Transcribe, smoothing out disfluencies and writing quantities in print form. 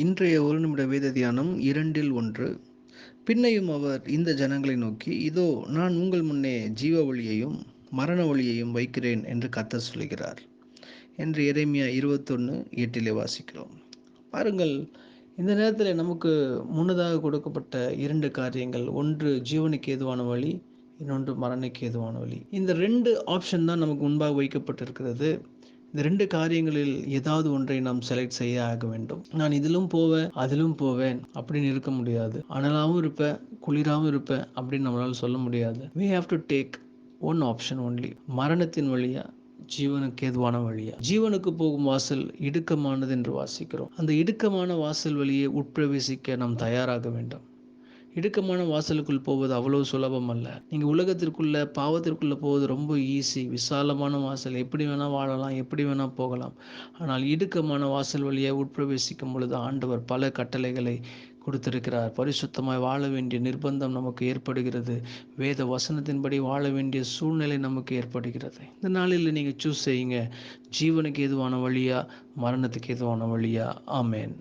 இன்றைய ஒரு நிமிட வேத தியானம் 2 பின்னையும் அவர் இந்த ஜனங்களை நோக்கி, இதோ நான் உங்கள் முன்னே ஜீவ ஒளியையும் மரண ஒளியையும் வைக்கிறேன் என்று கர்த்தர் சொல்கிறார் என்று எரேமியா 21:8 வாசிக்கிறோம். பாருங்கள், இந்த நேரத்தில் நமக்கு முன்னதாக கொடுக்கப்பட்ட 2 காரியங்கள். ஒன்று ஜீவனுக்கு ஏதுவான வழி, இன்னொன்று மரணுக்கு ஏதுவான வழி. இந்த 2 ஆப்ஷன் தான் நமக்கு முன்பாக வைக்கப்பட்டிருக்கிறது. இந்த 2 காரியங்களில் ஏதாவது ஒன்றை நாம் செலக்ட் செய்ய ஆக வேண்டும். நான் இதிலும் போவேன் அதிலும் போவேன் அப்படின்னு இருக்க முடியாது. அனலாகவும் இருப்பேன், குளிராகவும் இருப்பேன் அப்படின்னு நம்மளால சொல்ல முடியாது. we have to take one option only. மரணத்தின் வழியா, ஜீவனுக்கு ஏதுவான வழியா? ஜீவனுக்கு போகும் வாசல் இடுக்கமானது என்று வாசிக்கிறோம். அந்த இடுக்கமான வாசல் வழியே உட்பிரவேசிக்க நாம் தயாராக வேண்டும். இடுக்கமான வாசலுக்குள் போவது அவ்வளவு சுலபம் அல்ல. நீங்கள் உலகத்திற்குள்ள பாவத்திற்குள்ளே போவது ரொம்ப ஈஸி. விசாலமான வாசல், எப்படி வேணால் வாழலாம், எப்படி வேணால் போகலாம். ஆனால் இடுக்கமான வாசல் வழியாக உட்பிரவேசிக்கும் பொழுது ஆண்டவர் பல கட்டளைகளை கொடுத்திருக்கிறார். பரிசுத்தமாய் வாழ வேண்டிய நிர்பந்தம் நமக்கு ஏற்படுகிறது. வேத வசனத்தின்படி வாழ வேண்டிய சூழ்நிலை நமக்கு ஏற்படுகிறது. இந்த நாளில் நீங்கள் சூஸ் செய்யுங்க. ஜீவனுக்கு ஏதுவான வழியா, மரணத்துக்கு ஏதுவான வழியா? ஆமேன்.